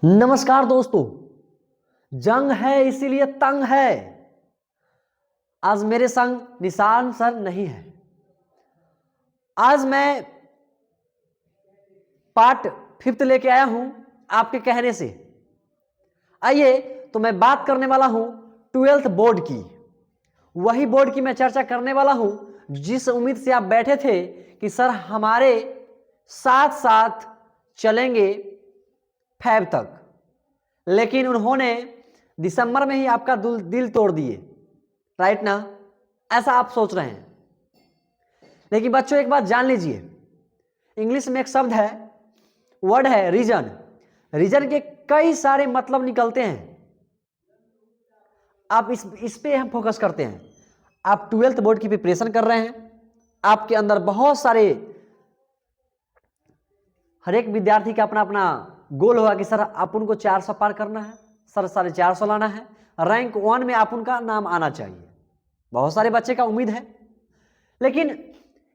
नमस्कार दोस्तों, जंग है इसीलिए तंग है। आज मेरे संग निशान सर नहीं है। आज मैं पार्ट 5 लेके आया हूं आपके कहने से। आइए तो मैं बात करने वाला हूं 12th बोर्ड की। वही बोर्ड की मैं चर्चा करने वाला हूं जिस उम्मीद से आप बैठे थे कि सर हमारे साथ साथ चलेंगे 5 तक, लेकिन उन्होंने दिसंबर में ही आपका दिल तोड़ दिए। राइट ना? ऐसा आप सोच रहे हैं, लेकिन बच्चों एक बात जान लीजिए, इंग्लिश में एक शब्द है, वर्ड है रीजन। रीजन के कई सारे मतलब निकलते हैं। आप इस पे हम फोकस करते हैं। आप 12th बोर्ड की प्रिपरेशन कर रहे हैं, आपके अंदर बहुत सारे, हर एक विद्यार्थी का अपना अपना गोल होगा कि सर आप उनको 400 पार करना है, सर 450 लाना है, रैंक 1 में आप उनका नाम आना चाहिए। बहुत सारे बच्चे का उम्मीद है, लेकिन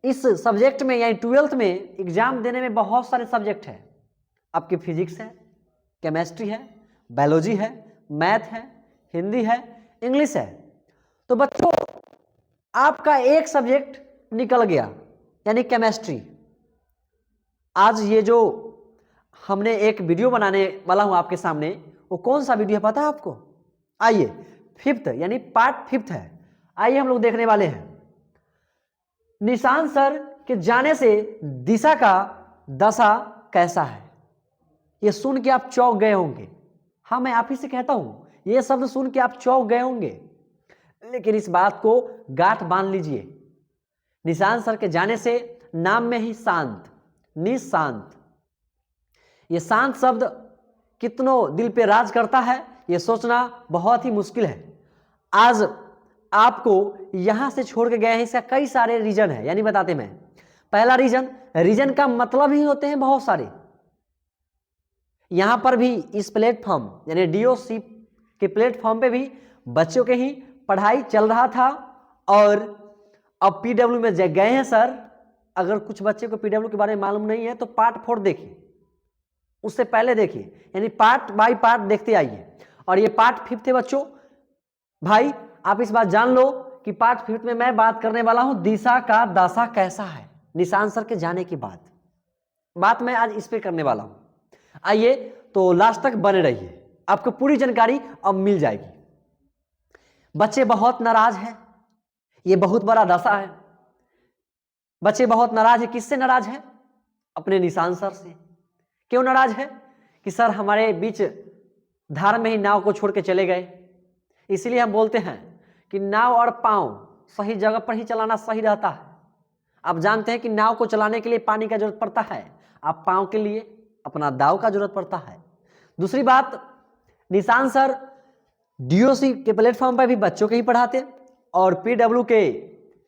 इस सब्जेक्ट में यानी 12th में एग्जाम देने में बहुत सारे सब्जेक्ट है। आपकी फिजिक्स है, केमिस्ट्री है, बायोलॉजी है, मैथ है, हिंदी है, इंग्लिश है। तो बच्चों आपका एक सब्जेक्ट निकल गया यानी केमिस्ट्री। आज ये जो हमने एक वीडियो बनाने वाला हूं आपके सामने, वो कौन सा वीडियो है पता है आपको? आइए, 5th यानी पार्ट 5 है। आइए हम लोग देखने वाले हैं निशान सर के जाने से दिशा का दशा कैसा है। ये सुन के आप चौंक गए होंगे। हाँ, मैं आप ही से कहता हूं, ये शब्द सुन के आप चौंक गए होंगे, लेकिन इस बात को गांठ बांध लीजिए। निशान सर के जाने से नाम में ही शांत, निशांत, ये शांत शब्द कितनों दिल पे राज करता है, ये सोचना बहुत ही मुश्किल है। आज आपको यहां से छोड़ के गए हैं, इसका कई सारे रीजन है, यानी बताते मैं। पहला रीजन, रीजन का मतलब ही होते हैं बहुत सारे। यहां पर भी इस प्लेटफॉर्म यानी डीओसी के प्लेटफॉर्म पे भी बच्चों के ही पढ़ाई चल रहा था, और अब पीडब्ल्यू में गए हैं सर। अगर कुछ बच्चे को पीडब्ल्यू के बारे में मालूम नहीं है तो पार्ट 4 देखिए, उससे पहले देखिए, यानी पार्ट बाय पार्ट देखते आइए। और ये पार्ट 5 थे बच्चों। भाई आप इस बात जान लो कि पार्ट 5 में मैं बात करने वाला हूं दिशा का दशा कैसा है। निशान सर के जाने के बाद बात मैं आज इस पे करने वाला हूं। आइए तो लास्ट तक बने रहिए, आपको पूरी जानकारी अब मिल जाएगी। बच्चे बहुत नाराज हैं, ये बहुत बड़ा दशा है। बच्चे बहुत नाराज है। किससे नाराज है? अपने निशान सर से। क्यों नाराज है? कि सर हमारे बीच धार में ही नाव को छोड़ के चले गए। इसलिए हम बोलते हैं कि नाव और पांव सही जगह पर ही चलाना सही रहता है। आप जानते हैं कि नाव को चलाने के लिए पानी का जरूरत पड़ता है, आप पांव के लिए अपना दाव का जरूरत पड़ता है। दूसरी बात, निशान सर डीओसी के प्लेटफॉर्म पर भी बच्चों के ही पढ़ाते और पीडब्ल्यू के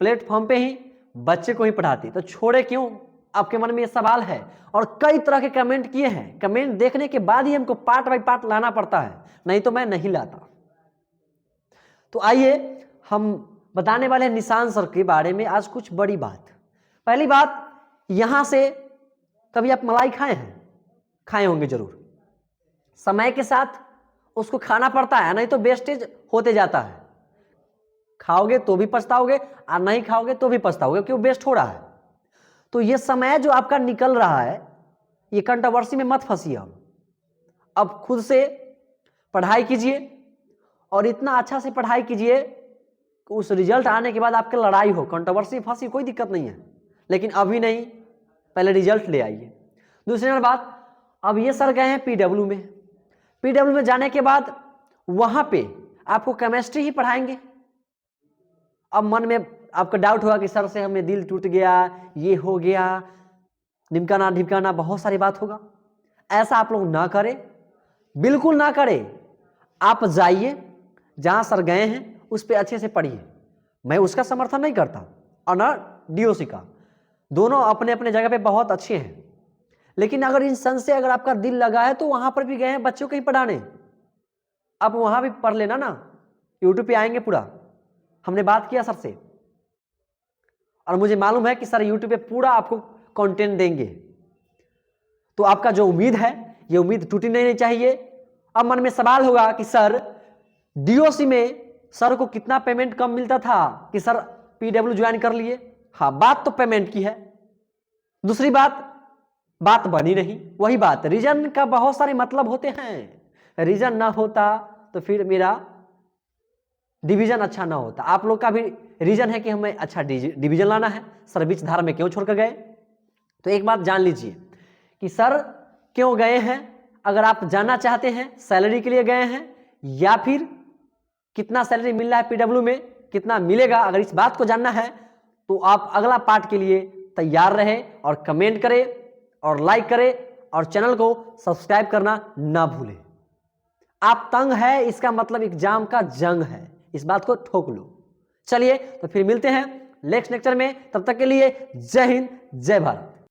प्लेटफॉर्म पे ही बच्चे को ही पढ़ाते, तो छोड़े क्यों? आपके मन में ये सवाल है, और कई तरह के कमेंट किए हैं। कमेंट देखने के बाद ही हमको पार्ट बाय पार्ट लाना पड़ता है, नहीं तो मैं नहीं लाता। तो आइए हम बताने वाले हैं निशान सर के बारे में आज कुछ बड़ी बात। पहली बात, यहां से कभी आप मलाई खाए हैं? खाए होंगे जरूर। समय के साथ उसको खाना पड़ता है, नहीं तो वेस्टेज होते जाता है। खाओगे तो भी पछताओगे और नहीं खाओगे तो भी पछताओगे, क्यों? वेस्ट हो रहा है। तो ये समय जो आपका निकल रहा है, ये कंट्रोवर्सी में मत फंसिए। अब खुद से पढ़ाई कीजिए और इतना अच्छा से पढ़ाई कीजिए कि उस रिजल्ट आने के बाद आपके लड़ाई हो, कंट्रोवर्सी फंसी, कोई दिक्कत नहीं है, लेकिन अभी नहीं, पहले रिजल्ट ले आइए। दूसरी नंबर बात, अब ये सर गए हैं पीडब्ल्यू में। पीडब्ल्यू में जाने के बाद वहां पे आपको केमिस्ट्री ही पढ़ाएंगे। अब मन में आपका डाउट होगा कि सर से हमें दिल टूट गया, ये हो गया, निमकाना ढिमकाना, बहुत सारी बात होगा। ऐसा आप लोग ना करें, बिल्कुल ना करें। आप जाइए जहां सर गए हैं उस पर अच्छे से पढ़िए। मैं उसका समर्थन नहीं करता और ना डीओसी का, दोनों अपने अपने जगह पे बहुत अच्छे हैं, लेकिन अगर इन सन से अगर आपका दिल लगा है तो वहां पर भी गए हैं बच्चों को ही पढ़ाने, आप वहां भी पढ़ लेना ना। यूट्यूब पे आएंगे पूरा, हमने बात किया सर से, और मुझे मालूम है कि सर यूट्यूब पे पूरा आपको कंटेंट देंगे। तो आपका जो उम्मीद है ये उम्मीद टूटनी नहीं चाहिए। अब मन में सवाल होगा कि सर डीओसी में सर को कितना पेमेंट कम मिलता था कि सर पीडब्ल्यू ज्वाइन कर लिए। हाँ, बात तो पेमेंट की है, दूसरी बात बनी नहीं। वही बात, रीजन का बहुत सारे मतलब होते हैं, रीजन ना होता तो फिर मेरा डिवीजन अच्छा ना होता। आप लोग का भी रीजन है कि हमें अच्छा डिवीजन लाना है, सर बीच धारा में क्यों छोड़ कर गए। तो एक बात जान लीजिए कि सर क्यों गए हैं। अगर आप जानना चाहते हैं सैलरी के लिए गए हैं या फिर कितना सैलरी मिल रहा है पीडब्ल्यू में, कितना मिलेगा, अगर इस बात को जानना है तो आप अगला पार्ट के लिए तैयार रहे और कमेंट करें और लाइक करें और चैनल को सब्सक्राइब करना ना भूलें। आप तंग है इसका मतलब एग्जाम का जंग है, इस बात को ठोक लो। चलिए तो फिर मिलते हैं नेक्स्ट लेक्चर में, तब तक के लिए जय हिंद जय भारत।